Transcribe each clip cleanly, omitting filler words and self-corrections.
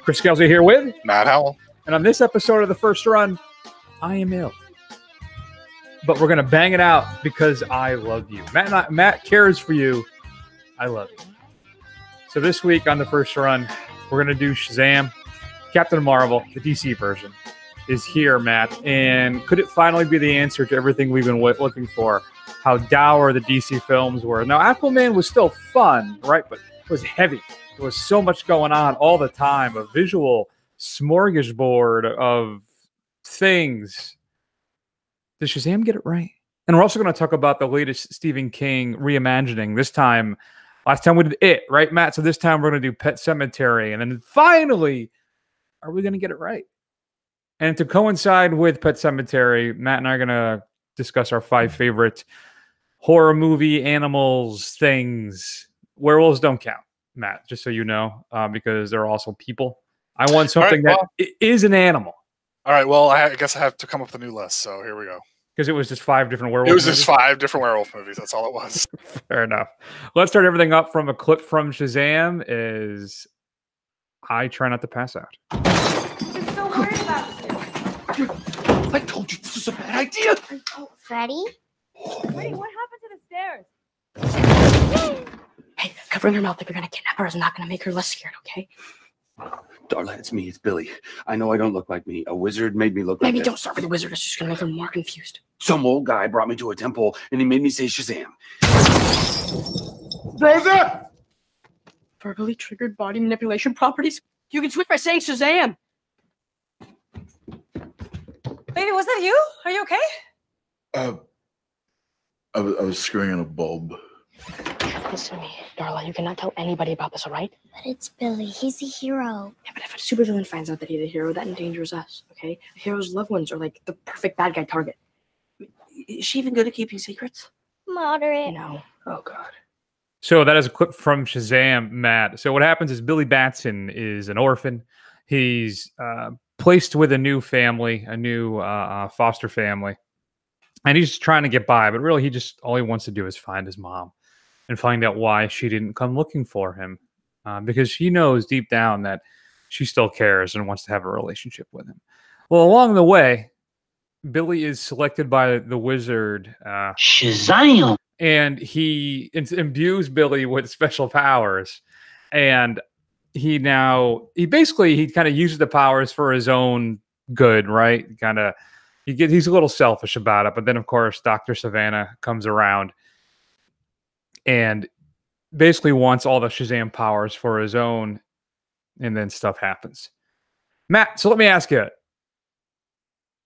Chris Kelsey here with Matt Howell. And on this episode of The First Run, I am ill. But we're going to bang it out because I love you. Matt cares for you. I love you. So this week on The First Run, we're going to do Shazam. Captain Marvel, the DC version, is here, Matt. And could it finally be the answer to everything we've been looking for? How dour the DC films were. Now, Aquaman was still fun, right? But it was heavy. There was so much going on all the time. A visual smorgasbord of things. Did Shazam get it right? And we're also going to talk about the latest Stephen King reimagining. Last time we did It, right, Matt? So this time we're going to do Pet Semetary. And then finally, are we going to get it right? And to coincide with Pet Semetary, Matt and I are going to discuss our 5 favorite horror movie animals, things. Werewolves don't count, Matt, just so you know, because they're also people. I want something that is an animal. All right, well, I guess I have to come up with a new list, so here we go. Because it was just 5 different werewolves. It was just 5 different werewolf movies. That's all it was. Fair enough. Let's start everything up from a clip from Shazam. Is I try not to pass out. I'm so worried about you. I told you this was a bad idea. Oh, Freddy? Wait, what happened to the stairs? Hey, covering her mouth like you're gonna kidnap her is not gonna make her less scared, okay? Darla, it's me. It's Billy. I know I don't look like me. A wizard made me look like Maybe this. don't start with the wizard. It's just gonna make her more confused. Some old guy brought me to a temple, and he made me say Shazam. Rosa! Verbally triggered body manipulation properties? You can switch by saying Shazam! Baby, was that you? Are you okay? I was screwing in a bulb. Listen to me, Darla. You cannot tell anybody about this, all right? But it's Billy. He's a hero. Yeah, but if a supervillain finds out that he's a hero, that endangers us, okay? A hero's loved ones are like the perfect bad guy target. Is she even good at keeping secrets? Moderate. No. Oh, God. So that is a clip from Shazam, Matt. So what happens is Billy Batson is an orphan. He's placed with a new family, a new foster family. And he's just trying to get by. But really, all he wants to do is find his mom and find out why she didn't come looking for him. Because she knows deep down that she still cares and wants to have a relationship with him. Well, along the way, Billy is selected by the wizard. Shazam! And he imbues Billy with special powers. And he kind of uses the powers for his own good, right? He's a little selfish about it. But then, of course, Dr. Savannah comes around and basically wants all the Shazam powers for his own. And then stuff happens. Matt, so let me ask you.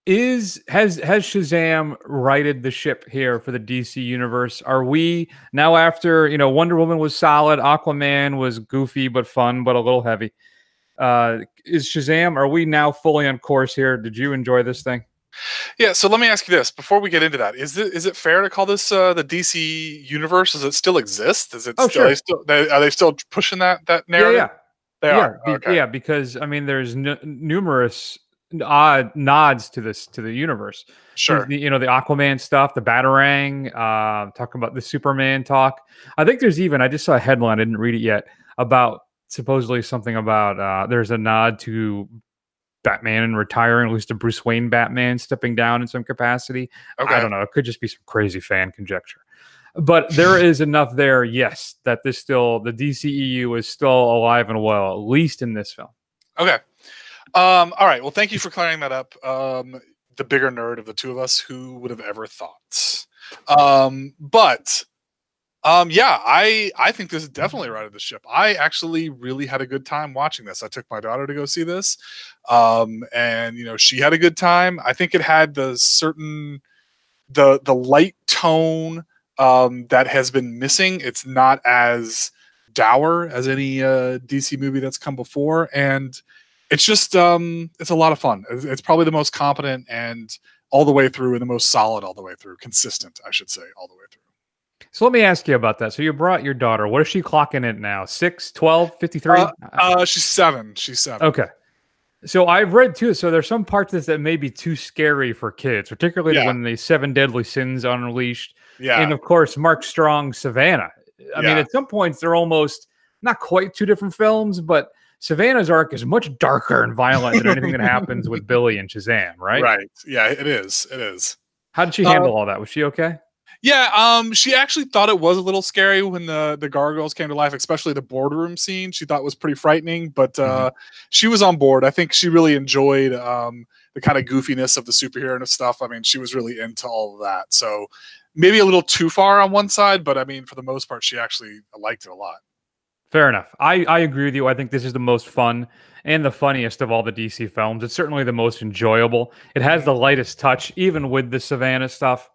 Has Shazam righted the ship here for the DC universe? Are we now, after Wonder Woman was solid, Aquaman was goofy but fun but a little heavy? Is Shazam? Are we now fully on course here? Did you enjoy this thing? Yeah. So let me ask you this before we get into that: is it fair to call this the DC universe? Does it still exist? Is it? Oh, still, sure. Are they still pushing that narrative? Yeah. They are. Okay. Yeah, because there's numerous odd nods to the universe. Sure. The Aquaman stuff, the Batarang, talking about the Superman talk. I think there's even, I just saw a headline, I didn't read it yet, about supposedly something about there's a nod to Batman and retiring, at least to Bruce Wayne Batman stepping down in some capacity. Okay. I don't know. It could just be some crazy fan conjecture. But there is enough there, yes, that the DCEU is still alive and well, at least in this film. Okay. All right. Well, thank you for clearing that up. The bigger nerd of the two of us, who would have ever thought? Yeah, I think this is definitely righted the ship. I actually really had a good time watching this. I took my daughter to go see this, and she had a good time. I think it had the light tone that has been missing. It's not as dour as any DC movie that's come before, and it's just it's a lot of fun. It's probably the most competent and all the way through, and the most solid all the way through, consistent, I should say, all the way through. So let me ask you about that. So you brought your daughter. What is she clocking in now? 6, 12, 53? She's 7. She's 7. Okay. So I've read too. So there's some parts of this that may be too scary for kids, particularly when the 7 deadly sins unleashed. Yeah. And of course, Mark Strong's Savannah. I mean, at some points they're almost not quite 2 different films, but Savannah's arc is much darker and violent than anything that happens with Billy and Shazam, right? Right. Yeah, it is. It is. How did she handle all that? Was she okay? Yeah, she actually thought it was a little scary when the gargoyles came to life, especially the boardroom scene. She thought was pretty frightening, but she was on board. I think she really enjoyed the kind of goofiness of the superhero and stuff. I mean, she was really into all of that. So maybe a little too far on one side, but I mean, for the most part, she actually liked it a lot. Fair enough. I agree with you. I think this is the most fun and the funniest of all the DC films. It's certainly the most enjoyable. It has the lightest touch, even with the Savannah stuff.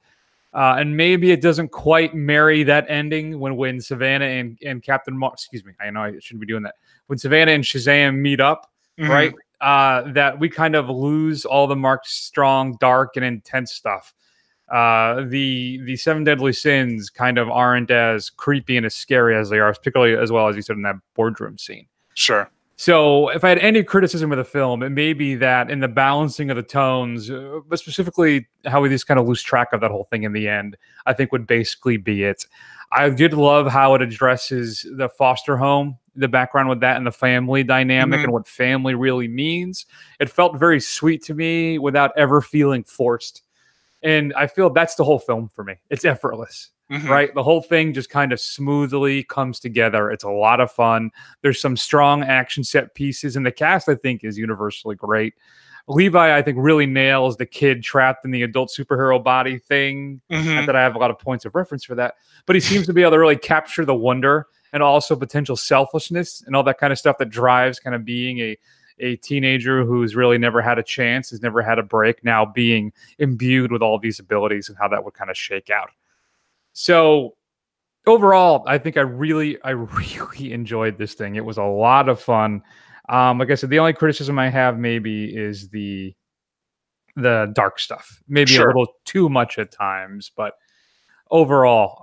And maybe it doesn't quite marry that ending when Savannah and Captain excuse me, I know I shouldn't be doing that. When Savannah and Shazam meet up, right? That we kind of lose all the Mark Strong, dark, and intense stuff. The Seven Deadly Sins kind of aren't as creepy and as scary as they are, particularly as well as you said in that boardroom scene. Sure. So if I had any criticism of the film, it may be that in the balancing of the tones, but specifically how we just kind of lose track of that whole thing in the end, I think would basically be it. I did love how it addresses the foster home, the background with that and the family dynamic and what family really means. It felt very sweet to me without ever feeling forced. And I feel that's the whole film for me. It's effortless, right? The whole thing just kind of smoothly comes together. It's a lot of fun. There's some strong action set pieces, and the cast, I think, is universally great. Levi, I think, really nails the kid trapped in the adult superhero body thing. Not that I have a lot of points of reference for that, but he seems to be able to really capture the wonder and also potential selflessness and all that kind of stuff that drives kind of being a teenager who's really never had a chance, has never had a break, now being imbued with all these abilities and how that would kind of shake out. So overall, I think I really enjoyed this thing. It was a lot of fun. Like I said, the only criticism I have maybe is the dark stuff. Maybe a little too much at times, but overall,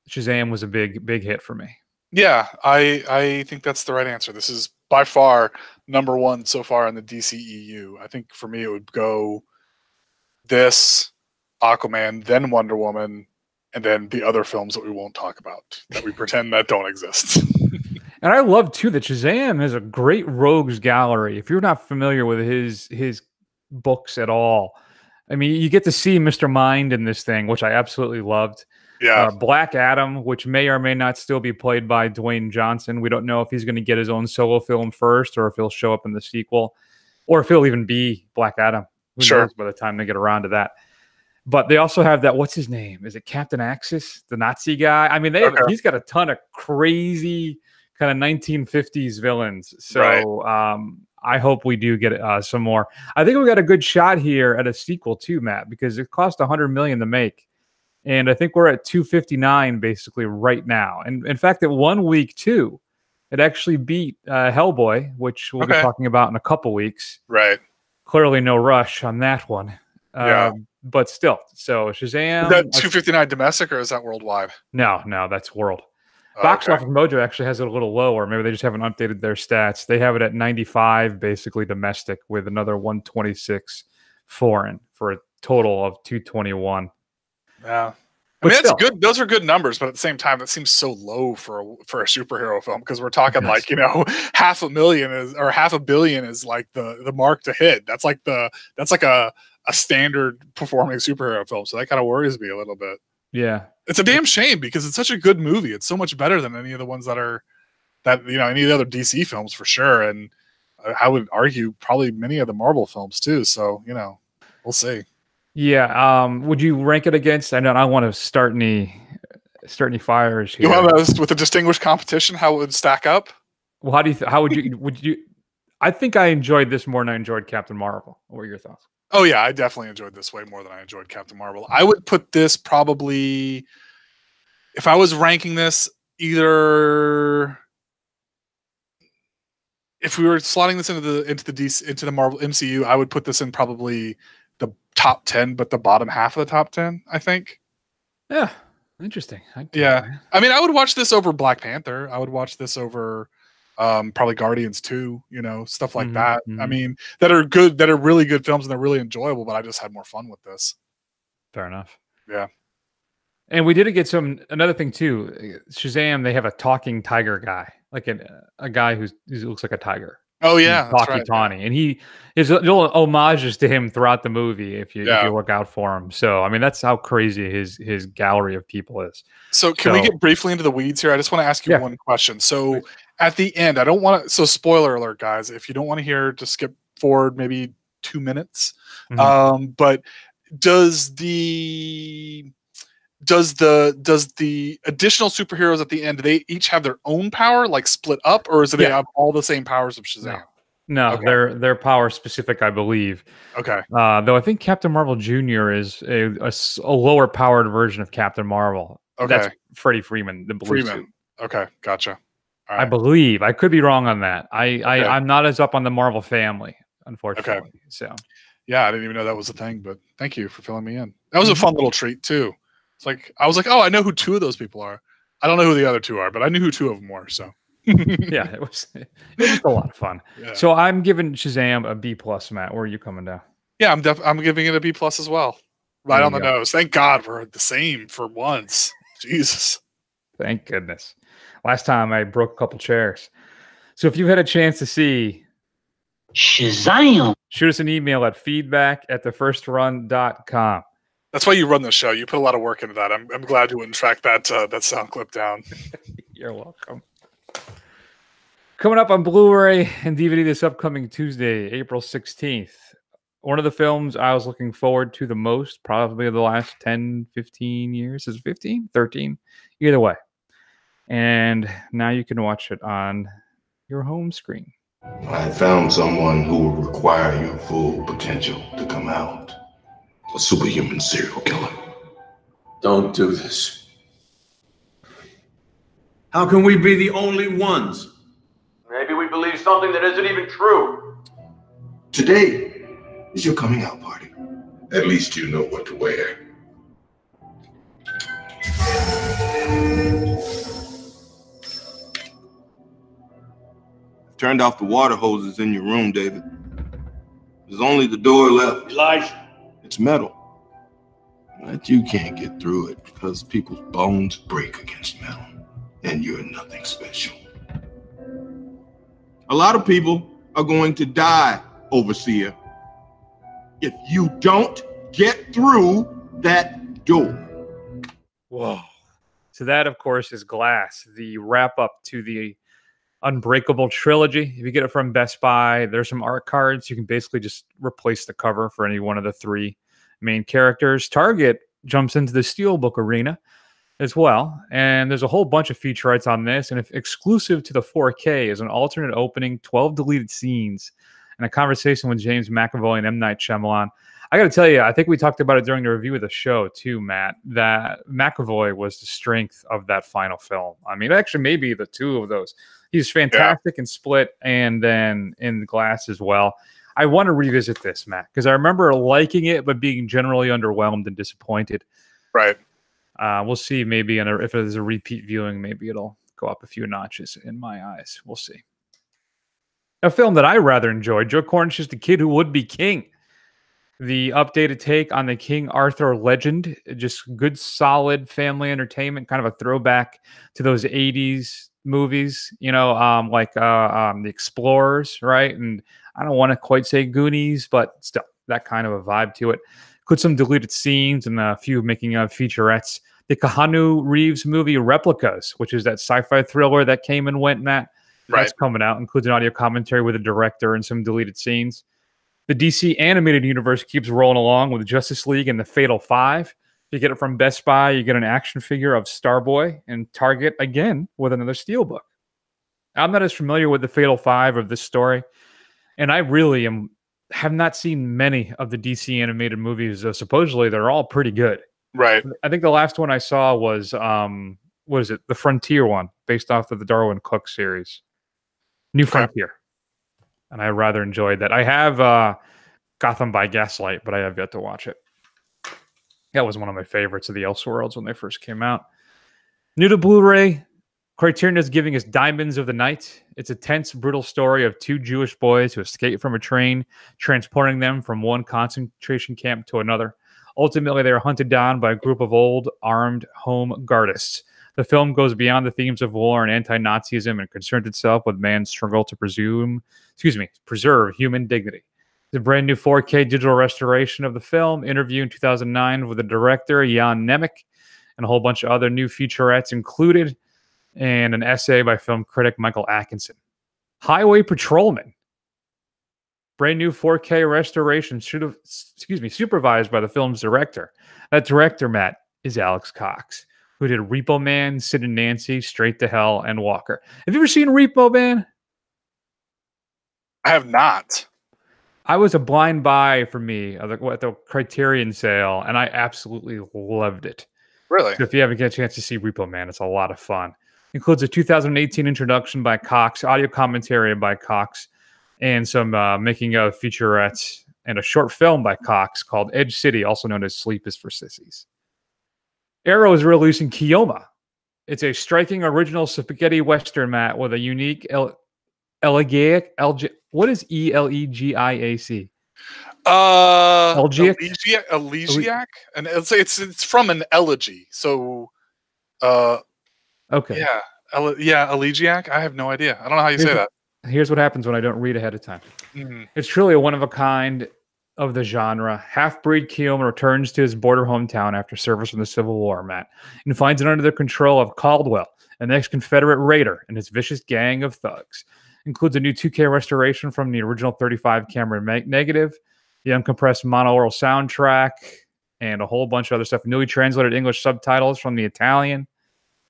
Shazam was a big hit for me. Yeah, I think that's the right answer. This is by far number one so far in the DCEU. I think for me it would go this, Aquaman, then Wonder Woman, and then the other films that we won't talk about, that we pretend that don't exist. And I love too that Shazam has a great rogues gallery. If you're not familiar with his books at all, I mean, you get to see Mr. Mind in this thing, which I absolutely loved. Yeah. Black Adam, which may or may not still be played by Dwayne Johnson. We don't know if he's going to get his own solo film first, or if he'll show up in the sequel, or if he'll even be Black Adam. Who knows by the time they get around to that. But they also have that, what's his name? Is it Captain Axis, the Nazi guy? I mean, he's got a ton of crazy kind of 1950s villains. So I hope we do get some more. I think we got a good shot here at a sequel too, Matt, because it cost $100 million to make. And I think we're at 259 basically right now. And in fact, at 1 week too, it actually beat Hellboy, which we'll be talking about in a couple weeks. Right. Clearly no rush on that one. But still, so Shazam. Is that 259 domestic or is that worldwide? No, that's world. Box Office Mojo actually has it a little lower. Maybe they just haven't updated their stats. They have it at 95 basically domestic with another 126 foreign for a total of 221. Yeah. But I mean, that's good. Those are good numbers, but at the same time, that seems so low for a superhero film, because we're talking like, $500 million or $500 million is like the mark to hit. That's like a standard performing superhero film. So that kind of worries me a little bit. Yeah. It's a damn shame because it's such a good movie. It's so much better than any of the ones any of the other DC films for sure. And I would argue probably many of the Marvel films too. So, we'll see. Yeah. Would you rank it against? I don't want to start any fires here. You want us with a distinguished competition? How it would stack up? Well, how would you? I think I enjoyed this more than I enjoyed Captain Marvel. What were your thoughts? Oh yeah, I definitely enjoyed this way more than I enjoyed Captain Marvel. I would put this probably, if I was ranking this, either if we were slotting this into the Marvel MCU, I would put this in probably the top 10, but the bottom half of the top 10, I think. Yeah, interesting. Yeah, I mean, I would watch this over Black Panther. I would watch this over probably Guardians 2, stuff like that. I mean, that are good, that are really good films and they're really enjoyable, but I just had more fun with this. Fair enough. Yeah. And we did get another thing too. Shazam, they have a talking tiger guy. like a guy who looks like a tiger. Oh yeah, that's Taki right. Tawny, and he is little homages to him throughout the movie. If you look out for him, so I mean that's how crazy his gallery of people is. So can we get briefly into the weeds here? I just want to ask you one question. So at the end, I don't want to. So spoiler alert, guys. If you don't want to hear, just skip forward maybe 2 minutes. But does the additional superheroes at the end, do they each have their own power, like split up, or is it they have all the same powers of Shazam? No, they're power specific, I believe. Okay. Though I think Captain Marvel Jr. is a lower powered version of Captain Marvel. Okay. That's Freddie Freeman, the blue suit. Okay, gotcha. All right. I believe. I could be wrong on that. I'm not as up on the Marvel family, unfortunately. Okay. So yeah, I didn't even know that was a thing, but thank you for filling me in. That was a fun little treat too. It's like I was like, oh, I know who 2 of those people are. I don't know who the other 2 are, but I knew who 2 of them were. So yeah, it was a lot of fun. Yeah. So I'm giving Shazam a B+, Matt. Where are you coming down? Yeah, I'm giving it a B+ as well. Right on the nose. Thank God we're the same for once. Jesus. Thank goodness. Last time I broke a couple chairs. So if you've had a chance to see Shazam, shoot us an email at feedback@thefirstrun.com. That's why you run the show. You put a lot of work into that. I'm glad you wouldn't track that sound clip down. You're welcome. Coming up on Blu-ray and DVD this upcoming Tuesday, April 16th. One of the films I was looking forward to the most, probably the last 10, 15 years. Is it 15? 13? Either way. And now you can watch it on your home screen. I found someone who will require your full potential to come out. A superhuman serial killer. Don't do this. How can we be the only ones? Maybe we believe something that isn't even true. Today is your coming out party. At least you know what to wear. I've turned off the water hoses in your room, David. There's only the door left. Elijah. It's metal. But you can't get through it because people's bones break against metal. And you're nothing special. A lot of people are going to die, Overseer, if you don't get through that door. Whoa. So that, of course, is Glass, the wrap-up to the Unbreakable trilogy. If you get it from Best Buy, there's some art cards. You can basically just replace the cover for any one of the 3 main characters. Target jumps into the Steelbook arena as well. And there's a whole bunch of featurettes on this. And if exclusive to the 4K is an alternate opening, 12 deleted scenes, and a conversation with James McAvoy and M. Night Shyamalan. I got to tell you, I think we talked about it during the review of the show too, Matt, that McAvoy was the strength of that final film. I mean, actually, maybe the 2 of those. He's fantastic in Split and then in Glass as well. I want to revisit this, Matt, because I remember liking it, but being generally underwhelmed and disappointed. Right. We'll see. Maybe if there's a repeat viewing, maybe it'll go up a few notches in my eyes. We'll see. A film that I rather enjoyed, Joe Cornish's The Kid Who Would Be King. The updated take on the King Arthur legend. Just good, solid family entertainment, kind of a throwback to those 80s movies, like The Explorers, right? And I don't want to quite say Goonies, but still that kind of a vibe to it. Includes some deleted scenes and a few making of featurettes. The Keanu Reeves movie Replicas, which is that sci-fi thriller that came and went, Matt. That's coming out. Includes an audio commentary with a director and some deleted scenes. The DC animated universe keeps rolling along with Justice League and the Fatal Five. You get it from Best Buy. You get an action figure of Starboy, and Target again with another Steelbook. I'm not as familiar with the Fatal Five of this story, and I really have not seen many of the DC animated movies. Supposedly, they're all pretty good. Right. I think the last one I saw was what is it? The Frontier one, based off of the Darwin Cook series, New Frontier, and I rather enjoyed that. I have Gotham by Gaslight, but I have yet to watch it. That was one of my favorites of the Elseworlds when they first came out. New to Blu-ray, Criterion is giving us Diamonds of the Night. It's a tense, brutal story of 2 Jewish boys who escape from a train, transporting them from one concentration camp to another. Ultimately, they are hunted down by a group of old, armed home guardists. The film goes beyond the themes of war and anti-Nazism and concerns itself with man's struggle to preserve human dignity. The brand new 4K digital restoration of the film, interview in 2009 with the director Jan Nemec, and a whole bunch of other new featurettes included, and an essay by film critic Michael Atkinson. Highway Patrolman. Brand new 4K restoration, supervised by the film's director. That director, Matt, is Alex Cox, who did Repo Man, Sid and Nancy, Straight to Hell, and Walker. Have you ever seen Repo Man? I have not. I was a blind buy for me at the Criterion sale, and I absolutely loved it. Really? So if you haven't get a chance to see Repo Man, it's a lot of fun. Includes a 2018 introduction by Cox, audio commentary by Cox, and some making of featurettes, and a short film by Cox called Edge City, also known as Sleep is for Sissies. Arrow is releasing Kioma. It's a striking original spaghetti western, Matt, with a unique elegiac. What is Elegiac? Elegiac, and it's from an elegy. So, okay, yeah, elegiac. I have no idea. I don't know how you say that. Here's what happens when I don't read ahead of time. It's truly a one of a kind of the genre. Half-breed Kioma returns to his border hometown after service in the Civil War, Matt, and finds it under the control of Caldwell, an ex-Confederate raider, and his vicious gang of thugs. Includes a new 2K restoration from the original 35 camera negative, the uncompressed monaural soundtrack, and a whole bunch of other stuff. Newly translated English subtitles from the Italian.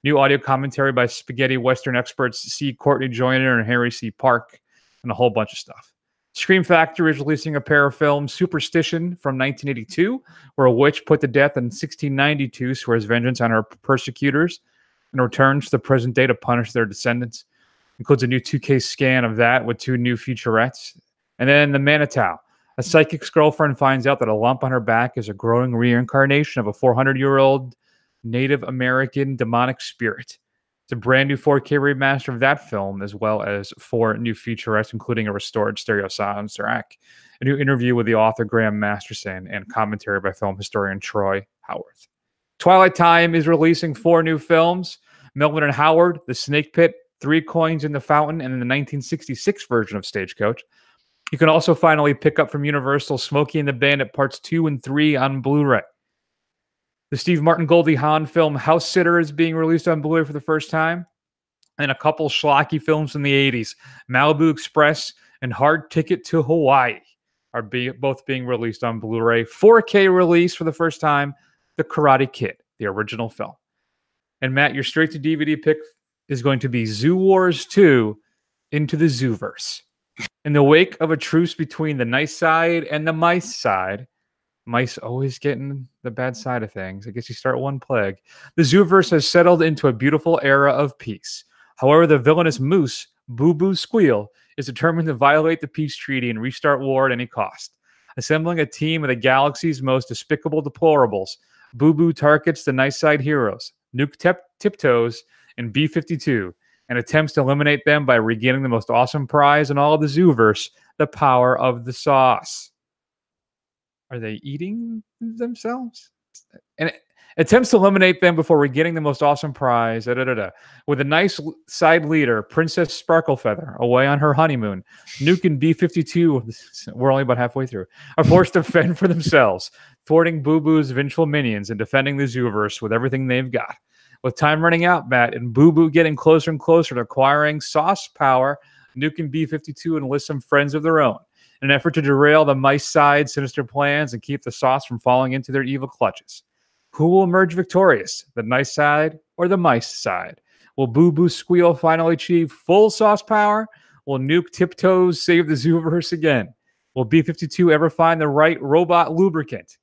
New audio commentary by spaghetti western experts C. Courtney Joyner and Harry C. Park, and a whole bunch of stuff. Scream Factory is releasing a pair of films, Superstition from 1982, where a witch put to death in 1692 swears vengeance on her persecutors and returns to the present day to punish their descendants. Includes a new 2K scan of that with 2 new featurettes. And then The Manitou. A psychic's girlfriend finds out that a lump on her back is a growing reincarnation of a 400-year-old Native American demonic spirit. It's a brand new 4K remaster of that film, as well as 4 new featurettes, including a restored stereo soundtrack, a new interview with the author Graham Masterson, and commentary by film historian Troy Howarth. Twilight Time is releasing 4 new films. Melvin and Howard, The Snake Pit, 3 Coins in the Fountain, and in the 1966 version of Stagecoach. You can also finally pick up from Universal Smokey and the Bandit Parts 2 and 3 on Blu-ray. The Steve Martin Goldie Hawn film House Sitter is being released on Blu-ray for the first time. And a couple schlocky films from the 80s, Malibu Express and Hard Ticket to Hawaii, are both being released on Blu-ray. 4K release for the first time, The Karate Kid, the original film. And Matt, your straight to DVD pick is going to be Zoo Wars 2 Into the Zooverse. In the wake of a truce between the nice side and the mice side, mice always getting the bad side of things. I guess you start one plague. The Zooverse has settled into a beautiful era of peace. However, the villainous moose, Boo Boo Squeal, is determined to violate the peace treaty and restart war at any cost. Assembling a team of the galaxy's most despicable deplorables, Boo Boo targets the nice side heroes, Nuke Tiptoes, and B-52, and attempts to eliminate them by regaining the most awesome prize in all of the Zooverse, the power of the sauce. Are they eating themselves? And it attempts to eliminate them before regaining the most awesome prize. With a nice side leader, Princess Sparklefeather, away on her honeymoon. Nuke and B-52, we're only about halfway through, are forced to fend for themselves, thwarting Boo Boo's vengeful minions and defending the Zooverse with everything they've got. With time running out, Matt, and Boo Boo getting closer and closer to acquiring sauce power, Nuke and B-52 enlist some friends of their own in an effort to derail the mice side's sinister plans and keep the sauce from falling into their evil clutches. Who will emerge victorious, the nice side or the mice side? Will Boo Boo Squeal finally achieve full sauce power? Will Nuke Tiptoes save the Zooverse again? Will B-52 ever find the right robot lubricant?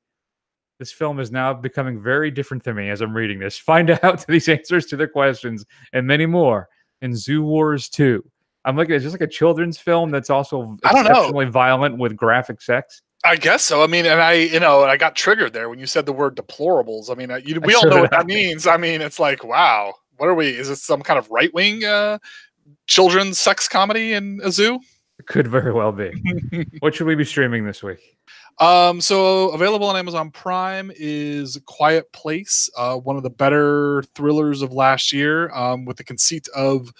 This film is now becoming very different to me as I'm reading this. Find out these answers to their questions and many more in Zoo Wars 2. I'm looking at just like a children's film that's also exceptionally violent with graphic sex. I guess so. I mean, and I got triggered there when you said the word deplorables. I mean, we all know what that means. I mean, it's like, wow, what are we? Is it some kind of right-wing children's sex comedy in a zoo? It could very well be. What should we be streaming this week? So available on Amazon Prime is Quiet Place, one of the better thrillers of last year, with the conceit of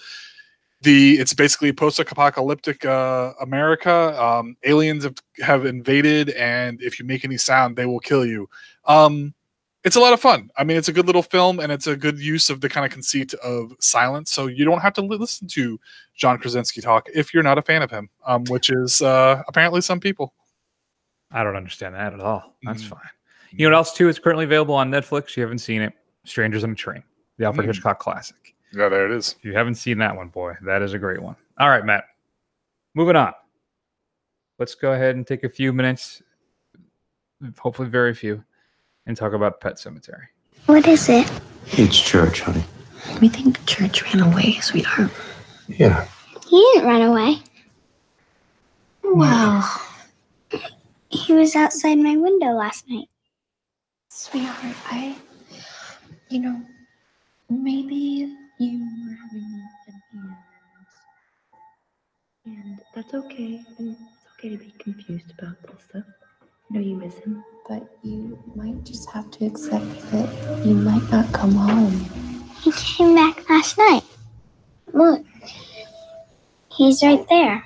it's basically post-apocalyptic America. Aliens have invaded, and if you make any sound, they will kill you. It's a lot of fun. I mean, it's a good little film, and it's a good use of the kind of conceit of silence. So you don't have to listen to John Krasinski talk if you're not a fan of him, which is apparently some people. I don't understand that at all. That's fine. You know what else, too, is currently available on Netflix? You haven't seen it. Strangers on a Train, the Alfred Hitchcock classic. Yeah, there it is. If you haven't seen that one, boy, that is a great one. All right, Matt. Moving on. Let's go ahead and take a few minutes, hopefully very few, and talk about Pet Semetary. What is it? It's Church, honey. We think Church ran away, sweetheart. Yeah. He didn't run away. Well, He was outside my window last night. sweetheart, maybe you were having an and that's okay. And it's okay to be confused about this stuff. I know you miss him, but you might just have to accept that you might not come home. He came back last night. Look. He's right there.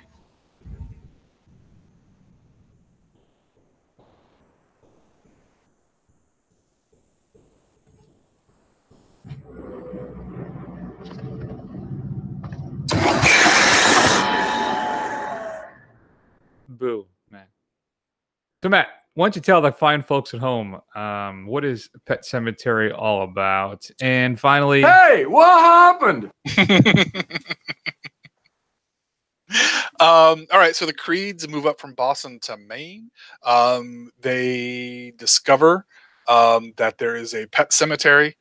Boo, Matt. So, Matt, why don't you tell the fine folks at home what is Pet Semetary all about? And finally, Hey, what happened? All right, so the Creeds move up from Boston to Maine. They discover that there is a pet cemetery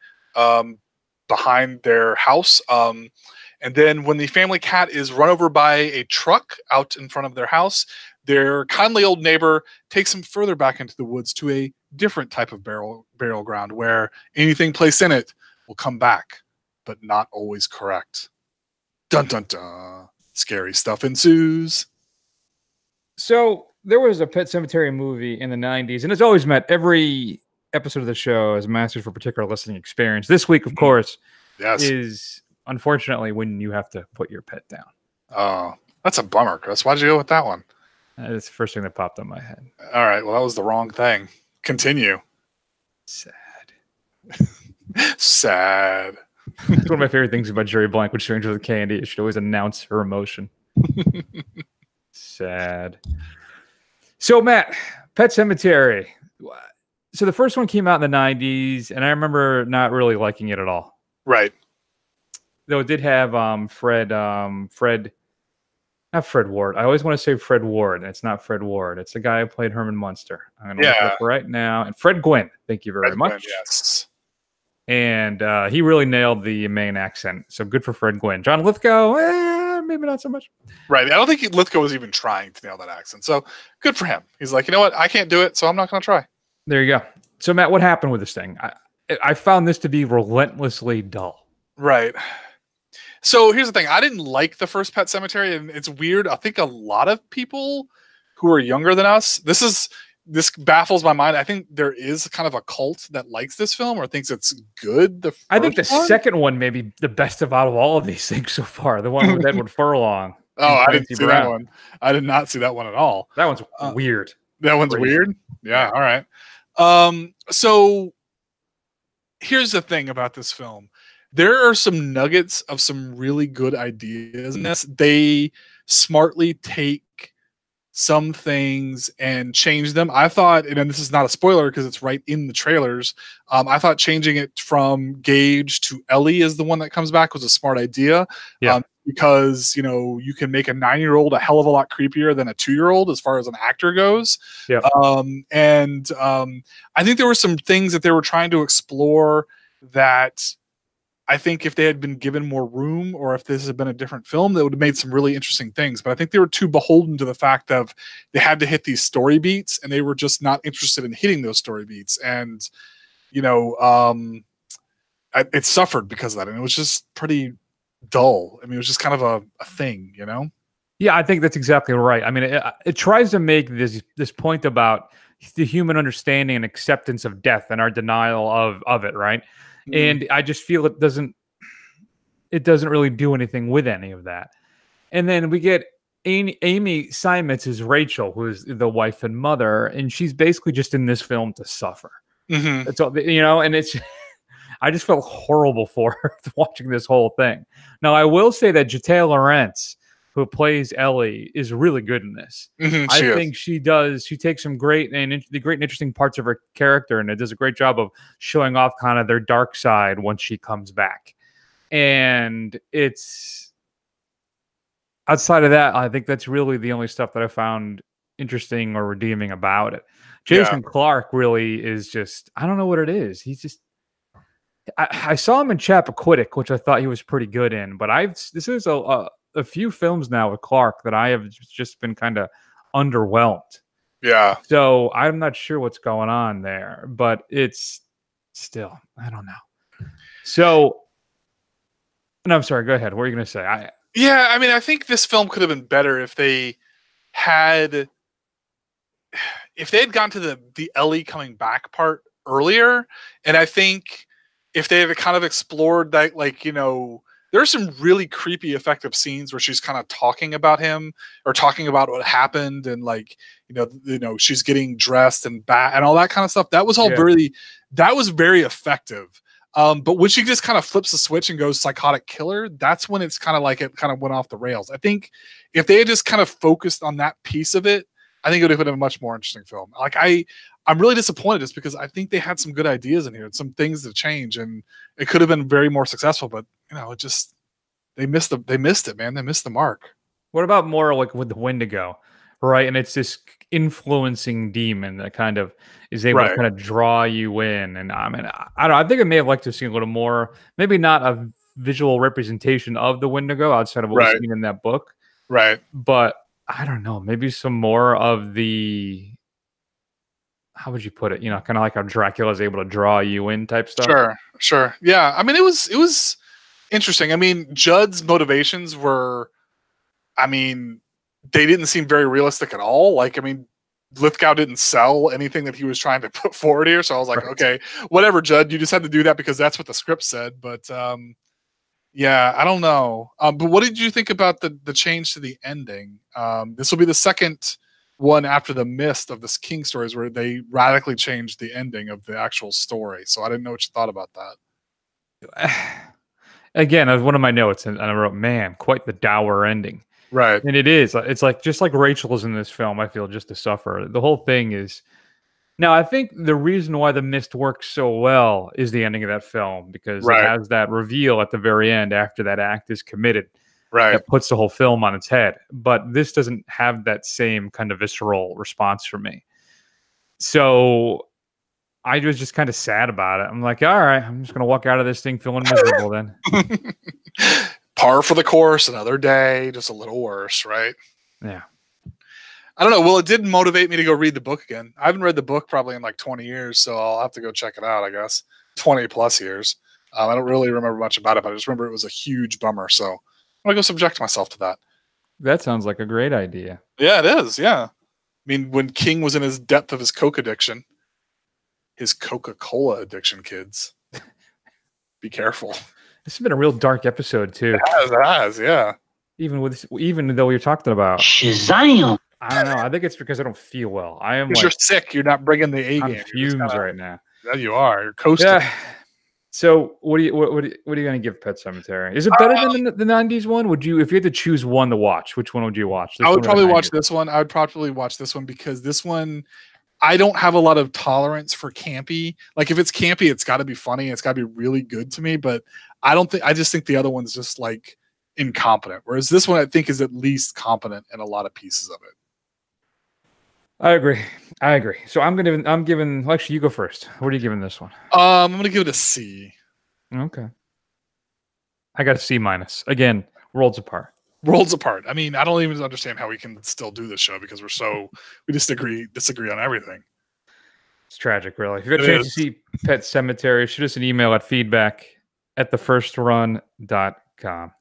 behind their house. And then when the family cat is run over by a truck out in front of their house, their kindly old neighbor takes them further back into the woods to a different type of burial ground where anything placed in it will come back, but not always correct. Dun dun dun. Scary stuff ensues. so there was a Pet Semetary movie in the 90s, and it's always met every episode of the show as masters for a particular listening experience. This week, of course, is unfortunately when you have to put your pet down. Oh, that's a bummer, Chris. Why'd you go with that one? That's the first thing that popped in my head. All right, well, that was the wrong thing. Continue. Sad. Sad. It's one of my favorite things about Jerry Blank with Stranger with Candy. It should always announce her emotion. Sad. So, Matt, Pet Semetary. So the first one came out in the 90s, and I remember not really liking it at all. Right. Though it did have not Fred Ward. I always want to say Fred Ward, and it's not Fred Ward. It's the guy who played Herman Munster. I'm going to look it up right now. And Fred Gwynn. Thank you very much. Gwynn, yes. And he really nailed the Maine accent. So good for Fred Gwynn. John Lithgow, maybe not so much. Right. I don't think Lithgow was even trying to nail that accent. So good for him. He's like, you know what? I can't do it, so I'm not going to try. There you go. So, Matt, what happened with this thing? I found this to be relentlessly dull. Right. So here's the thing. I didn't like the first Pet Semetary, and it's weird. I think a lot of people who are younger than us, this baffles my mind. I think there is kind of a cult that likes this film or thinks it's good. I think the second one may be the best out of all of these things so far. The one with Edward Furlong. Oh, I didn't see that one. I did not see that one at all. That one's weird. That one's weird? Yeah, all right. So here's the thing about this film. There are some nuggets of some really good ideas in this. They smartly take some things and change them. I thought, and this is not a spoiler because it's right in the trailers, I thought changing it from Gage to Ellie as the one that comes back was a smart idea. Yeah. Because, you can make a 9-year-old a hell of a lot creepier than a 2-year-old as far as an actor goes. Yeah. I think there were some things that they were trying to explore that I think if they had been given more room, or if this had been a different film, that would have made some really interesting things. But I think they were too beholden to the fact of they had to hit these story beats, and they were just not interested in hitting those story beats. And, it suffered because of that. And it was just pretty dull. I mean, it was just kind of a thing, Yeah, I think that's exactly right. I mean, it tries to make this point about, the human understanding and acceptance of death and our denial of it, right? And I just feel it doesn't really do anything with any of that. And then we get Amy Seimetz as Rachel, who is the wife and mother, and she's basically just in this film to suffer. That's all, and it's I just felt horrible for her watching this whole thing. Now, I will say that Jatae Lawrence, who plays Ellie, is really good in this. I think she takes some great and interesting parts of her character, and it does a great job of showing off kind of their dark side once she comes back. And it's outside of that, I think that's really the only stuff that I found interesting or redeeming about it. Jason Clarke really is just, I don't know what it is. He's just, I saw him in Chappaquiddick, which I thought he was pretty good in, but this is a few films now with Clarke that I have just been kind of underwhelmed. Yeah. So I'm not sure what's going on there, but it's still, I don't know. So, no, I'm sorry. Go ahead. What are you going to say? I think this film could have been better if they had gone to the Ellie coming back part earlier. And I think if they had kind of explored that, there's some really creepy, effective scenes where she's kind of talking about him or talking about what happened, and she's getting dressed and all that kind of stuff. That was all very effective. But when she just kind of flips the switch and goes psychotic killer, that's when it's kind of like it kind of went off the rails. I think if they had just kind of focused on that piece of it, I think it would have been a much more interesting film. I'm really disappointed just because I think they had some good ideas in here and some things to change, and it could have been very more successful, but they missed it, man. They missed the mark. What about more like with the Wendigo, right? And it's this influencing demon that kind of is able to kind of draw you in. And I mean, I don't know. I think I may have liked to have seen a little more, maybe not a visual representation of the Wendigo outside of what we've seen in that book. Right. But I don't know, maybe some more of the, how would you put it? Kind of like how Dracula is able to draw you in type stuff. Sure. Yeah. I mean, it was interesting. I mean, Judd's motivations were, they didn't seem very realistic at all. Lithgow didn't sell anything that he was trying to put forward here. So I was like, okay, whatever, Judd, you just had to do that because that's what the script said. But I don't know. But what did you think about the change to the ending? This will be the second one after the Mist of this King stories where they radically changed the ending of the actual story. So I didn't know what you thought about that. Again, as one of my notes, and I wrote, man, quite the dour ending. Right. And it is. It's like, just like Rachel is in this film, I feel, just to suffer. The whole thing is... Now, I think the reason why The Mist works so well is the ending of that film, because it has that reveal at the very end after that act is committed. Right. That puts the whole film on its head. But this doesn't have that same kind of visceral response for me. So I was just kind of sad about it. I'm like, all right, I'm just going to walk out of this thing feeling miserable then. Par for the course, another day, just a little worse, right? Yeah. I don't know. Well, it did motivate me to go read the book again. I haven't read the book probably in like 20 years, so I'll have to go check it out, I guess. 20 plus years. I don't really remember much about it, but I just remember it was a huge bummer. So I'm going to go subject myself to that. That sounds like a great idea. Yeah, it is. Yeah. I mean, when King was in his depth of his Coke addiction, his Coca-Cola addiction, kids, be careful. This has been a real dark episode, too. It has, yeah. Even though you're talking about Shazam. I don't know. I think it's because I don't feel well. I am. Because you're sick. You're not bringing the A game. I'm fumes right now. Yeah, you are. You're coasting. Yeah. So, what are you going to give Pet Semetary? Is it better than the '90s one? Would you, if you had to choose one to watch, which one would you watch? I would probably watch this one. I would probably watch this one because this one, I don't have a lot of tolerance for campy. Like if it's campy, it's got to be funny. It's got to be really good to me. But I just think the other one's just like incompetent. Whereas this one, I think, is at least competent in a lot of pieces of it. I agree. So I'm giving. Well, actually, you go first. What are you giving this one? I'm gonna give it a C. Okay. I got a C minus. Again, worlds apart. Worlds apart. I mean, I don't even understand how we can still do this show because we disagree on everything. It's tragic, really. If you got a chance to see Pet Semetary, shoot us an email at feedback@thefirstrun.com.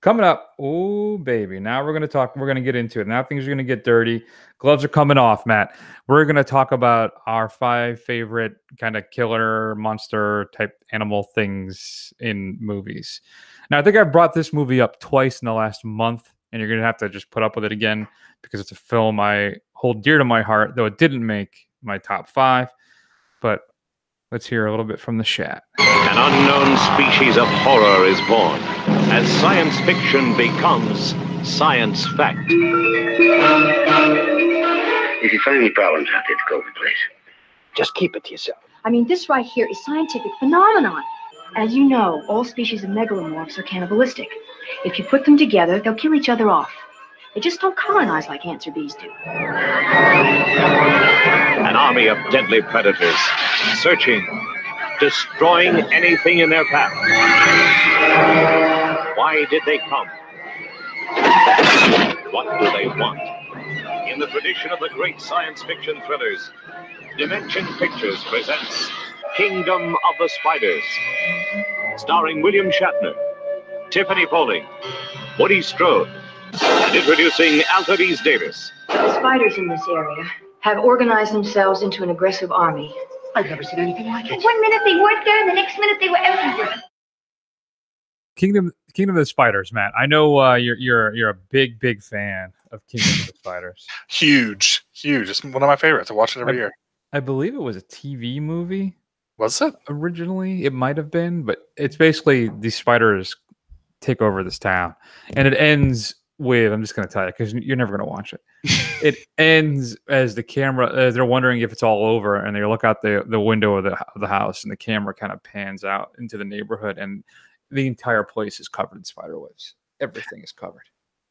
Coming up, oh baby! Now we're gonna talk. We're gonna get into it. Now things are gonna get dirty. Gloves are coming off, Matt. We're gonna talk about our 5 favorite kind of killer monster type animal things in movies. Now I think I brought this movie up twice in the last month, and you're gonna have to just put up with it again because it's a film I hold dear to my heart, though it didn't make my top 5. But let's hear a little bit from the chat. An unknown species of horror is born as science fiction becomes science fact. If you find any problems out there, go over, please. Just keep it to yourself. I mean, this right here is scientific phenomenon. As you know, all species of megalomorphs are cannibalistic. If you put them together, they'll kill each other off. They just don't colonize like ants or bees do. An army of deadly predators, searching, destroying anything in their path. Why did they come? What do they want? In the tradition of the great science fiction thrillers, Dimension Pictures presents Kingdom of the Spiders, starring William Shatner, Tiffany Poling, Woody Strode, and introducing Alfred E. Davis. The spiders in this area have organized themselves into an aggressive army. I've never seen anything like it. 1 minute they weren't there, and the next minute they were everywhere. Kingdom of the Spiders, Matt. I know you're a big fan of Kingdom of the Spiders. Huge. It's one of my favorites. I watch it every year. I believe it was a TV movie. Was it? Originally, it might have been, but it's basically these spiders take over this town, and it ends with, I'm just going to tell you because you're never going to watch it. It ends as the camera, they're wondering if it's all over, and they look out the window of the house, and the camera kind of pans out into the neighborhood, and the entire place is covered in spider webs. Everything is covered.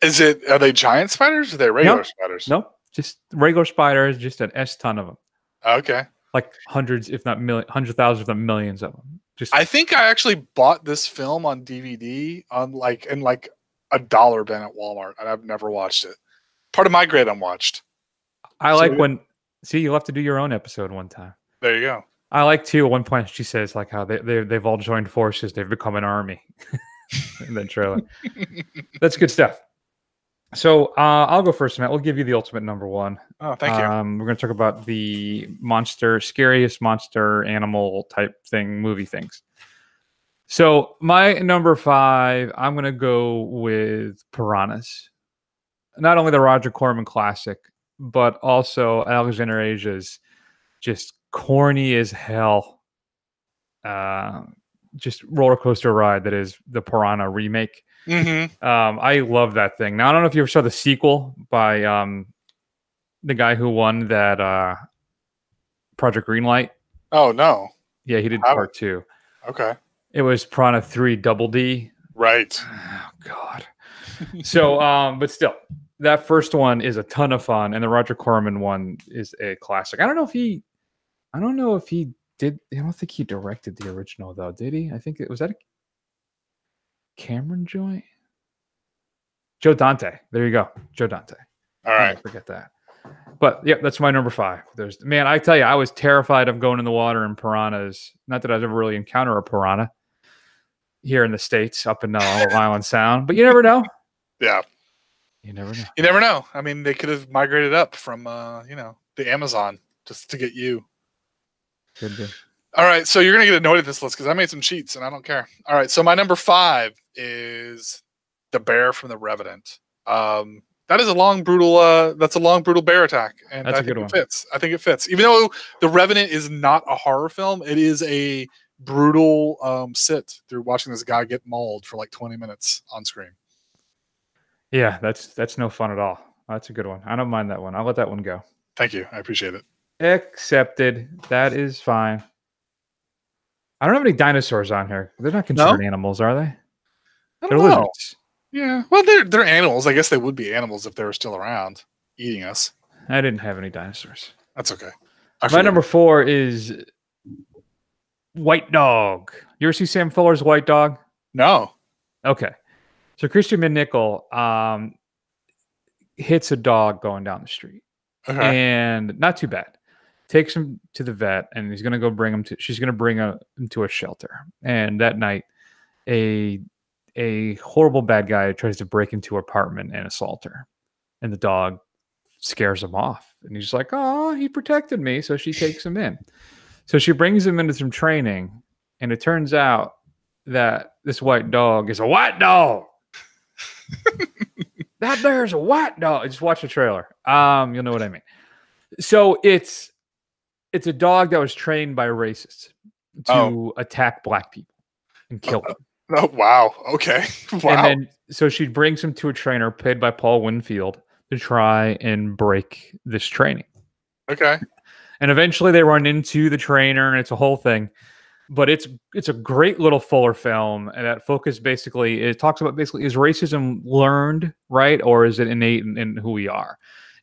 Are they giant spiders or are they regular spiders? No, just regular spiders, just an S ton of them. Okay. Like hundreds, if not millions, 100,000, if not millions of them. I think I actually bought this film on DVD in a dollar bin at Walmart, and I've never watched it. Part of my grade unwatched. You'll have to do your own episode one time. There you go. I like too. At one point, she says like how they've all joined forces. They've become an army. In that trailer, that's good stuff. So I'll go first, Matt. We'll give you the ultimate number 1. Oh, thank you. We're going to talk about the scariest monster animal type thing, movie things. So my number 5, I'm going to go with Piranhas. Not only the Roger Corman classic, but also Alexander Asia's just corny as hell, just roller coaster ride that is the Piranha remake. Mm-hmm. I love that thing. Now I don't know if you ever saw the sequel by the guy who won that Project Greenlight. Oh no! Yeah, he did part 2. Okay. It was Piranha 3 Double D. Right. Oh God. So, but still, that first one is a ton of fun, and the Roger Corman one is a classic. I don't know if he did. I don't think he directed the original though. Did he? I think was that a Cameron joint? Joe Dante. There you go. Joe Dante. All right. Forget that. But yeah, that's my number 5. I tell you, I was terrified of going in the water and piranhas. Not that I've ever really encountered a piranha here in the States, up in Long Island Sound, but you never know. Yeah. You never know. You never know. I mean, they could have migrated up from, the Amazon just to get you. Could be. All right. So you're going to get annoyed at this list because I made some cheats and I don't care. All right. So my number 5 is the bear from The Revenant. That is a long, brutal bear attack. And that's I a think good one. It fits. I think it fits. Even though The Revenant is not a horror film, it is a brutal sit through watching this guy get mauled for like 20 minutes on screen. Yeah, that's no fun at all. That's a good one. I don't mind that one. I'll let that one go. Thank you. I appreciate it. Accepted. That is fine. I don't have any dinosaurs on here. They're not considered animals, are they? They're lizards. Yeah. Well, they're animals. I guess they would be animals if they were still around eating us. I didn't have any dinosaurs. That's okay. My number 4 is White Dog. You ever see Sam Fuller's White Dog? No. Okay. So Christian McNichol hits a dog going down the street. Okay. And not too bad. Takes him to the vet, and she's going to bring him to a shelter. And that night, a a horrible bad guy tries to break into her apartment and assault her. And the dog scares him off. And he's like, oh, he protected me. So she takes him in. So she brings him into some training. And it turns out that this white dog is a white dog. That there's a white dog. Just watch the trailer. You'll know what I mean. So it's a dog that was trained by racists to attack black people and kill them. Oh, wow. Okay. Wow. And then, so she brings him to a trainer paid by Paul Winfield to try and break this training. Okay. And eventually they run into the trainer and it's a whole thing. But it's a great little Fuller film, and that focus basically, it talks about basically, is racism learned, right? Or is it innate in who we are?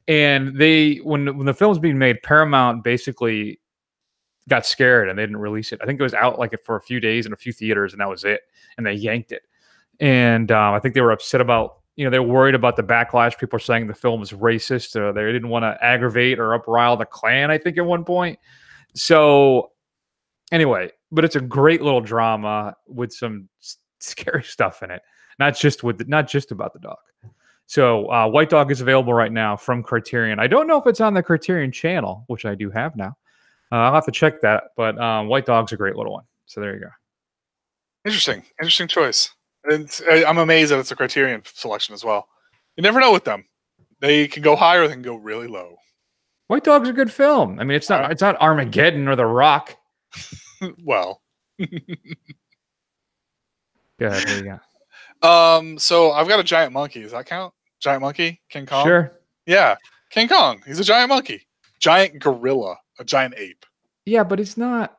And they, when the film's being made, Paramount basically got scared and they didn't release it. I think it was out like for a few days in a few theaters, and that was it. And they yanked it. And I think they were upset about, they're worried about the backlash. People are saying the film is racist. They didn't want to aggravate or uprile the Klan, I think, at one point. So anyway, but it's a great little drama with some scary stuff in it. Not just about the dog. So White Dog is available right now from Criterion. I don't know if it's on the Criterion channel, which I do have now. I'll have to check that. But White Dog's a great little one. So there you go. Interesting choice. And I'm amazed that it's a Criterion selection as well. You never know with them. They can go high or they can go really low. White Dog's a good film. I mean, it's not Armageddon or The Rock. Well. Go ahead, there you go. So I've got a giant monkey. Does that count? Giant monkey? King Kong? Sure. Yeah. King Kong. He's a giant monkey. Giant gorilla. A giant ape. Yeah, but it's not.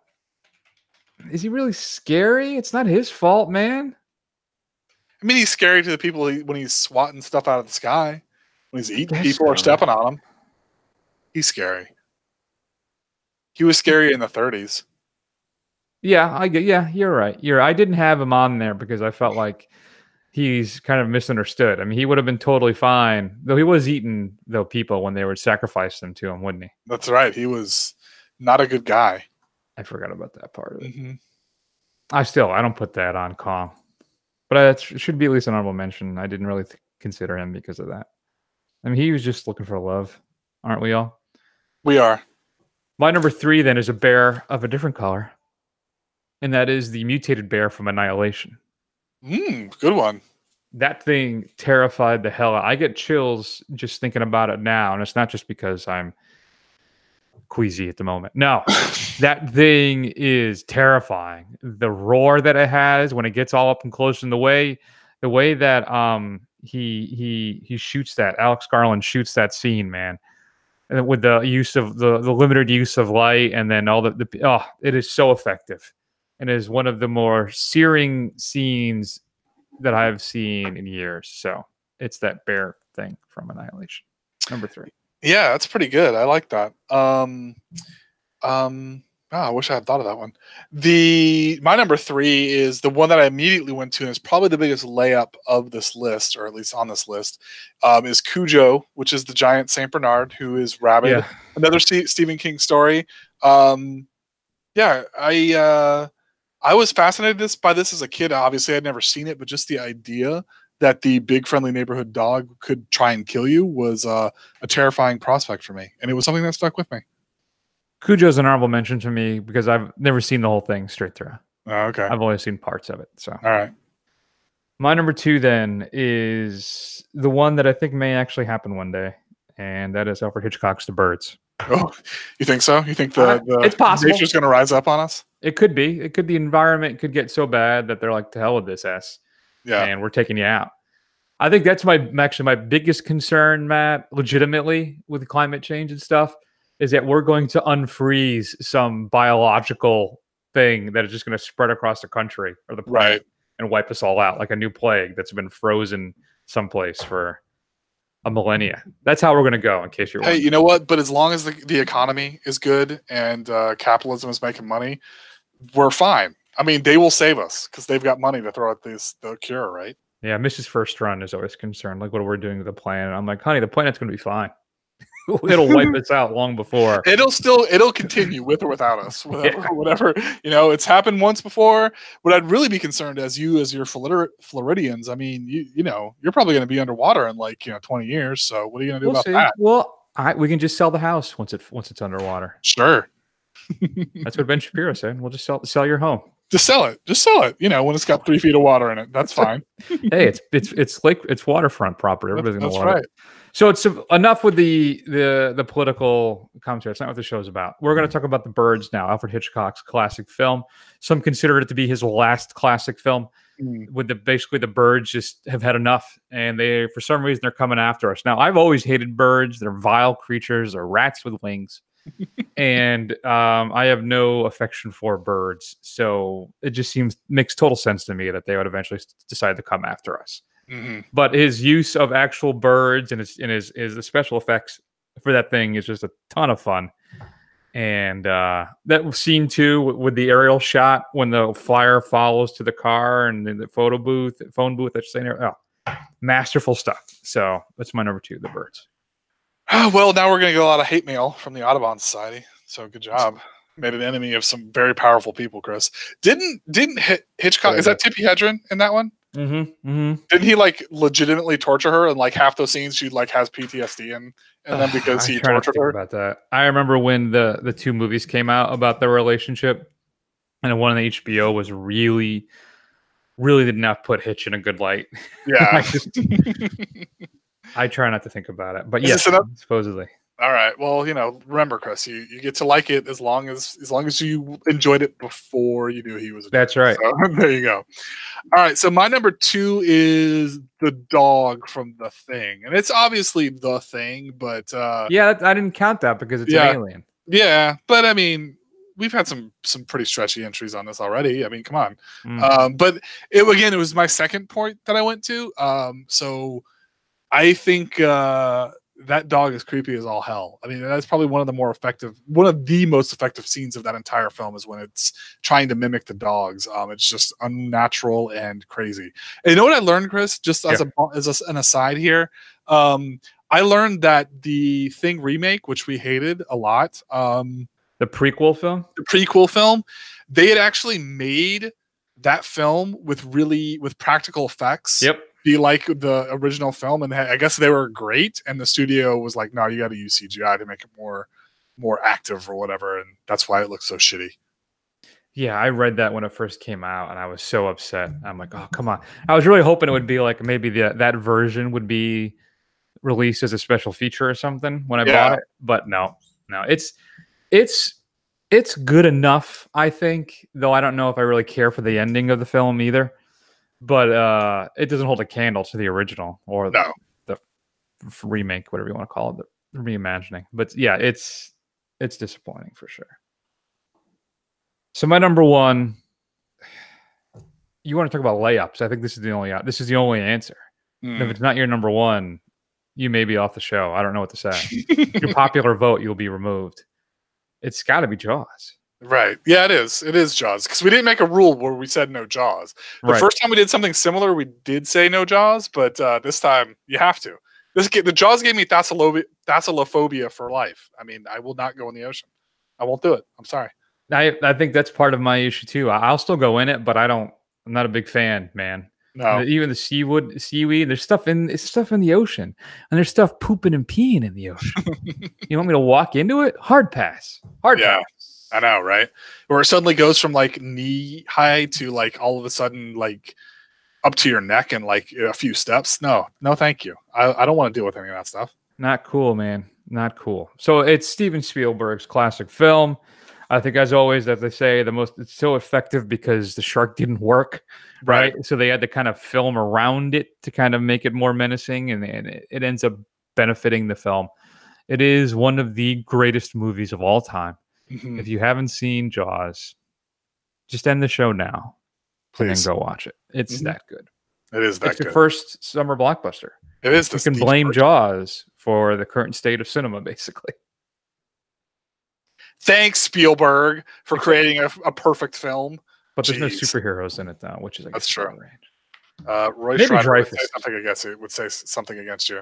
Is he really scary? It's not his fault, man. I mean, he's scary to the people when he's swatting stuff out of the sky. When he's eating people or stepping on them. He's scary. He was scary in the 30s. Yeah, you're right. I didn't have him on there because I felt like he's kind of misunderstood. I mean, he would have been totally fine, though he was eating people when they would sacrifice them to him, wouldn't he? That's right. He was not a good guy. I forgot about that part of it. Mm-hmm. I don't put that on Kong, but it should be at least an honorable mention. I didn't really consider him because of that. I mean, he was just looking for love, aren't we all? We are. My number 3 then is a bear of a different color, and that is the mutated bear from Annihilation. Good one. That thing terrified the hell out. I get chills just thinking about it now, and it's not just because I'm queasy at the moment. No, that thing is terrifying. The roar that it has when it gets all up and close, and the way that he shoots that, Alex Garland shoots that scene, man. And with the use of the limited use of light, and then all it is so effective, and is one of the more searing scenes that I've seen in years. So it's that bear thing from Annihilation. Number 3. Yeah, that's pretty good. I like that. I wish I had thought of that one. My number 3 is the one that I immediately went to, and is probably the biggest layup of this list, or at least on this list, is Cujo, which is the giant Saint Bernard who is rabid. Yeah. Another Stephen King story. I was fascinated by this as a kid. Obviously, I'd never seen it, but just the idea that the big friendly neighborhood dog could try and kill you was a terrifying prospect for me, and it was something that stuck with me. Cujo's an honorable mention to me because I've never seen the whole thing straight through. Oh, okay. I've only seen parts of it. So, all right. My number 2 then is the one that I think may actually happen one day, and that is Alfred Hitchcock's The Birds. Oh, you think so? You think it's possible nature's going to rise up on us? It could be. It could. The environment could get so bad that they're like, to hell with this S. Yeah. And we're taking you out. I think that's my biggest concern, Matt, legitimately, with climate change and stuff, is that we're going to unfreeze some biological thing that is just going to spread across the country or the planet and wipe us all out, like a new plague that's been frozen someplace for a millennia. That's how we're going to go, in case you're wondering. Hey, you know what? But as long as the economy is good and capitalism is making money, we're fine. I mean, they will save us because they've got money to throw at the cure, right? Yeah, Mrs. First Run is always concerned. Like, what we're doing with the planet. I'm like, honey, the planet's going to be fine. It'll wipe us out long before. It'll continue with or without us. Whatever. It's happened once before. What I'd really be concerned as your Floridians, I mean, you're probably going to be underwater in 20 years. So what are you going to do about that? Well, we can just sell the house once it's underwater. Sure. That's what Ben Shapiro said. We'll just sell your home. Just sell it. When it's got 3 feet of water in it, that's fine. Hey, it's waterfront property. Everybody's gonna love right. it. So it's enough with the political commentary. It's not what the show's about. We're going to talk about The Birds now. Alfred Hitchcock's classic film. Some consider it to be his last classic film. Basically the birds just have had enough, and for some reason they're coming after us. Now, I've always hated birds. They're vile creatures. They're rats with wings. And I have no affection for birds, so it just makes total sense to me that they would eventually decide to come after us. Mm-hmm. But his use of actual birds and his special effects for that thing is just a ton of fun. And that scene too with the aerial shot when the flyer follows to the car and then the phone booth, that's saying, masterful stuff. So that's my number 2, The Birds. Well, now we're going to get a lot of hate mail from the Audubon Society. So good job. Made an enemy of some very powerful people, Chris. Didn't Hitchcock? Is that Tippi Hedren in that one? Mm-hmm. Mm-hmm. Didn't he legitimately torture her? And half those scenes she has PTSD in, and then because he tortured her. About that, I remember when the 2 movies came out about their relationship, and one on the HBO was really, really did not put Hitch in a good light. Yeah. I try not to think about it, but yes, supposedly. All right. Well, remember, Chris, you get to like it as long as you enjoyed it before you knew he was. That's right. So, there you go. All right. So my number 2 is the dog from The Thing, and it's obviously The Thing, but I didn't count that because it's an alien. Yeah, but I mean, we've had some pretty stretchy entries on this already. I mean, come on. But it was my second point that I went to. So I think that dog is creepy as all hell. I mean, that's probably one of the most effective scenes of that entire film is when it's trying to mimic the dogs. It's just unnatural and crazy. And you know what I learned, Chris? Just as an aside here, I learned that the Thing remake, which we hated a lot, the prequel film, they had actually made that film with practical effects. Yep. Be like the original film, and I guess they were great, and the studio was like, no, you got to use CGI to make it more active or whatever, and that's why it looks so shitty. Yeah, I read that when it first came out, and I was so upset. I'm like, oh, come on. I was really hoping it would be like maybe that version would be released as a special feature or something when I bought it, but no, it's good enough, I think, though I don't know if I really care for the ending of the film either. But it doesn't hold a candle to the original or the remake, whatever you want to call it, the reimagining. But yeah, it's disappointing for sure. So my number 1, you want to talk about layups? I think this is the only answer. If it's not your number 1, you may be off the show. I don't know what to say. Your popular vote, you'll be removed. It's got to be Jaws. Right. Yeah, it is. It is Jaws. Because we didn't make a rule where we said no Jaws. The first time we did something similar, we did say no Jaws, but this time you have to. The Jaws gave me thalassophobia for life. I mean, I will not go in the ocean. I won't do it. I'm sorry. I think that's part of my issue too. I'll still go in it, but I'm not a big fan, man. No. Even the seaweed, there's stuff in the ocean, and there's stuff pooping and peeing in the ocean. You want me to walk into it? Hard pass. Pass. I know, right? Where it suddenly goes from knee high to all of a sudden up to your neck in a few steps. No, thank you. I don't want to deal with any of that stuff. Not cool, man. Not cool. So it's Steven Spielberg's classic film. I think, as always, as they say, it's so effective because the shark didn't work, right? So they had to kind of film around it to kind of make it more menacing, and it ends up benefiting the film. It is one of the greatest movies of all time. Mm-hmm. If you haven't seen Jaws, just end the show now. Please. And then go watch it. It's that good. It is that good. It's your first summer blockbuster. It is. You can blame Jaws for the current state of cinema, basically. Thanks, Spielberg, for creating a perfect film. But there's no superheroes in it, though, which is that's true. Roy Schreiber would say something against you. Would say something against you.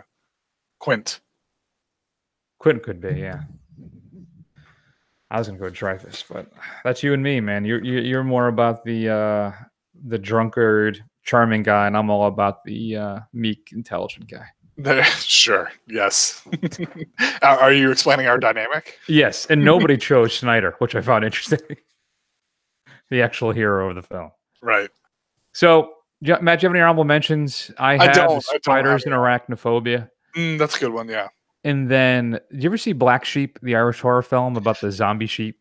Quint. Quentin could be, yeah. I was gonna go Dreyfus, but that's you and me, man. You're more about the drunkard, charming guy, and I'm all about the meek, intelligent guy. Sure. Yes. Are you explaining our dynamic? Yes, and nobody chose Schneider, which I found interesting. The actual hero of the film. Right. So, Matt, do you have any honorable mentions? I don't Spiders and Arachnophobia. That's a good one, yeah. And then, did you ever see Black Sheep, the Irish horror film about the zombie sheep?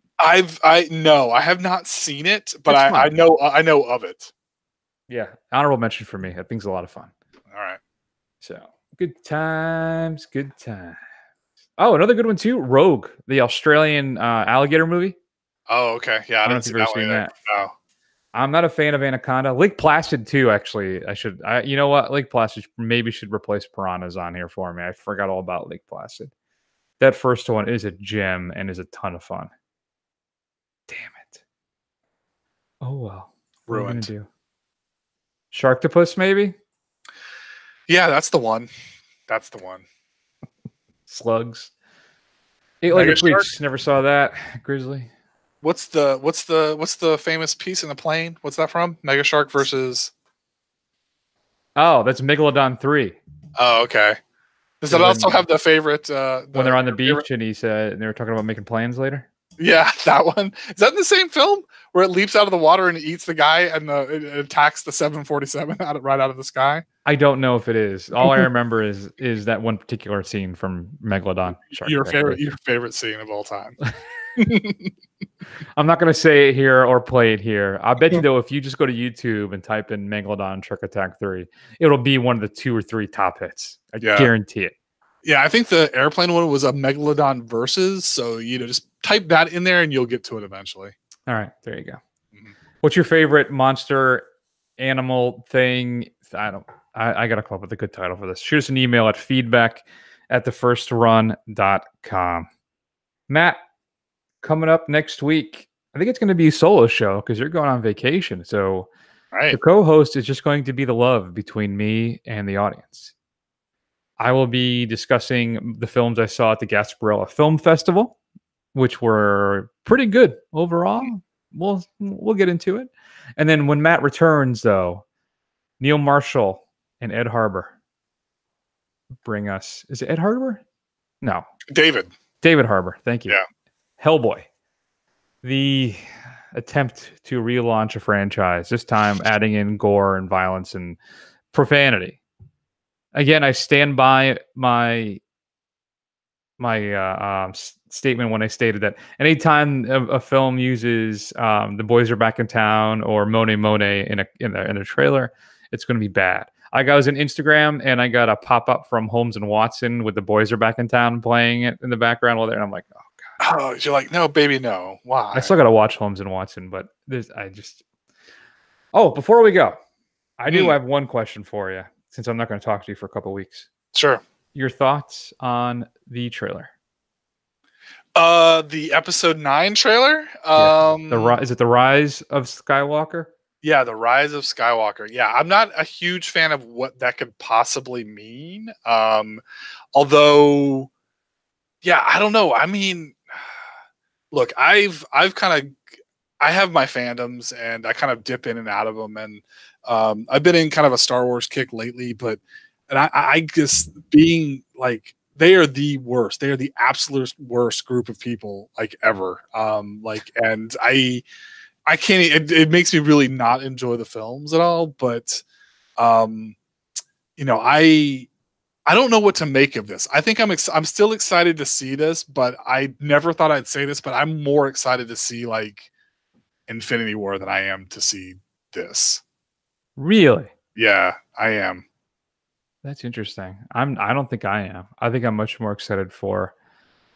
No, I have not seen it, but I know of it. Yeah, honorable mention for me. I think it's a lot of fun. All right. So, good times, good times. Oh, another good one too, Rogue, the Australian alligator movie. Oh, okay. Yeah, I didn't see that one either. No. I'm not a fan of Anaconda. Lake Placid too, actually. You know what? Lake Placid maybe should replace Piranhas on here for me. I forgot all about Lake Placid. That first one is a gem and is a ton of fun. Damn it. Oh well. What Ruined. are we gonna do? Sharktopus, maybe? Yeah, that's the one. That's the one. Slugs. Ate like a Tweaks. Never saw that. Grizzly. What's the famous piece in the plane? What's that from? Mega Shark versus. Oh, that's Megalodon 3. Oh, okay. Does that also have the favorite? When they're on the beach and he said they were talking about making plans later. Yeah, that one. Is that in the same film where it leaps out of the water and it eats the guy and it attacks the 747 right out of the sky? I don't know if it is. All I remember is that one particular scene from Megalodon. Your favorite scene of all time. I'm not going to say it here or play it here. I bet you though, if you just go to YouTube and type in Megalodon Shark Attack 3, it'll be one of the 2 or 3 top hits. I guarantee it. Yeah, I think the airplane one was a Megalodon versus. So just type that in there and you'll get to it eventually. All right, there you go. Mm-hmm. What's your favorite monster animal thing? I got to come up with a good title for this. Shoot us an email at feedback@thefirstrun.com. Matt, coming up next week, I think it's going to be a solo show because you're going on vacation. So the co-host is just going to be the love between me and the audience. I will be discussing the films I saw at the Gasparilla Film Festival, which were pretty good overall. We'll get into it. And then when Matt returns, though, Neil Marshall and Ed Harbor bring us. Is it Ed Harbor? No. David Harbor. Thank you. Yeah. Hellboy. The attempt to relaunch a franchise, this time adding in gore and violence and profanity. Again, I stand by my statement when I stated that anytime a film uses "The Boys Are Back in Town" or "Monet Monet" in a trailer, it's going to be bad. I was on Instagram and I got a pop up from Holmes and Watson with "The Boys Are Back in Town" playing it in the background while there, and I'm like, oh god. Oh, you're like, no, baby, no. Why? I still got to watch Holmes and Watson, but Oh, before we go, I do have one question for you. Since I'm not going to talk to you for a couple of weeks. Sure. Your thoughts on the trailer? The episode 9 trailer? Is it The Rise of Skywalker? Yeah, The Rise of Skywalker. Yeah, I'm not a huge fan of what that could possibly mean. Although, yeah, I don't know. I mean, look, I have my fandoms and I kind of dip in and out of them, and I've been in kind of a Star Wars kick lately, and I just being like, they are the worst. They are the absolute worst group of people like ever. And I can't. It makes me really not enjoy the films at all. But I don't know what to make of this. I think I'm still excited to see this, but I never thought I'd say this, but I'm more excited to see like Infinity War than I am to see this. Really? Yeah, I am. That's interesting. I don't think I am. I think I'm much more excited for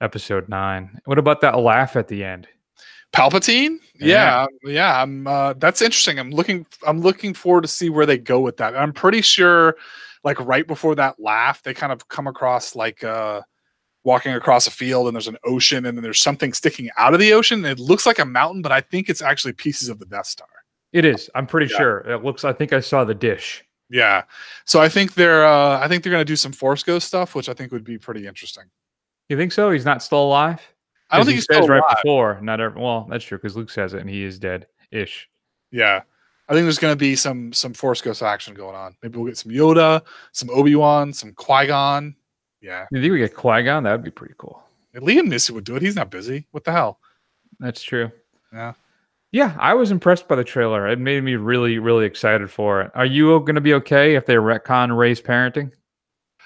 episode 9. What about that laugh at the end? Palpatine? Yeah. I'm that's interesting. I'm looking forward to see where they go with that. I'm pretty sure like right before that laugh, they kind of come across like walking across a field and there's an ocean and then there's something sticking out of the ocean. It looks like a mountain, but I think it's actually pieces of the Death Star. It is. I'm pretty sure. It looks. I think I saw the dish. Yeah. So I think they're going to do some Force Ghost stuff, which I think would be pretty interesting. You think so? He's not still alive? I don't think he he's says still right alive. before. Not every, well, that's true because Luke says it and he is dead-ish. Yeah. I think there's going to be some Force Ghost action going on. Maybe we'll get some Yoda, some Obi-Wan, some Qui-Gon. Yeah. You think we get Qui-Gon? That would be pretty cool. Liam Neeson would do it. He's not busy. What the hell? That's true. Yeah. Yeah, I was impressed by the trailer. It made me really, really excited for it. Are you going to be okay if they retcon Rey's parenting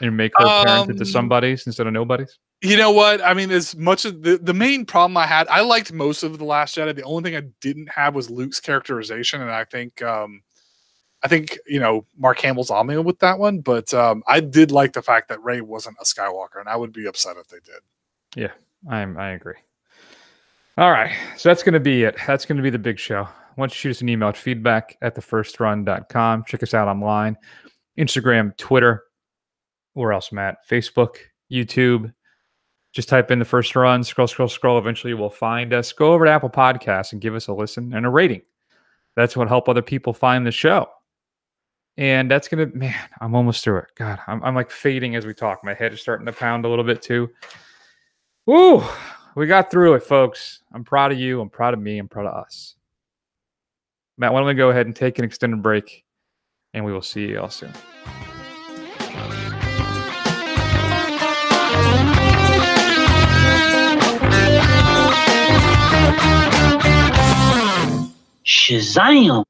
and make her parented to somebodies instead of nobodies? You know what? I mean, as much as the main problem I had, I liked most of The Last Jedi. The only thing I didn't have was Luke's characterization, and I think Mark Hamill's on me with that one. But I did like the fact that Rey wasn't a Skywalker, and I would be upset if they did. Yeah, I agree. All right, so that's going to be it. That's going to be the big show. Why don't you shoot us an email at feedback@thefirstrun.com. Check us out online, Instagram, Twitter. Where else, Matt? Facebook, YouTube. Just type in The First Run, scroll. Eventually, you will find us. Go over to Apple Podcasts and give us a listen and a rating. That's what help other people find the show. And that's going to, man, I'm almost through it. God, I'm like fading as we talk. My head is starting to pound a little bit too. Woo! We got through it, folks. I'm proud of you. I'm proud of me. I'm proud of us. Matt, why don't we go ahead and take an extended break, and we will see you all soon. Shazam!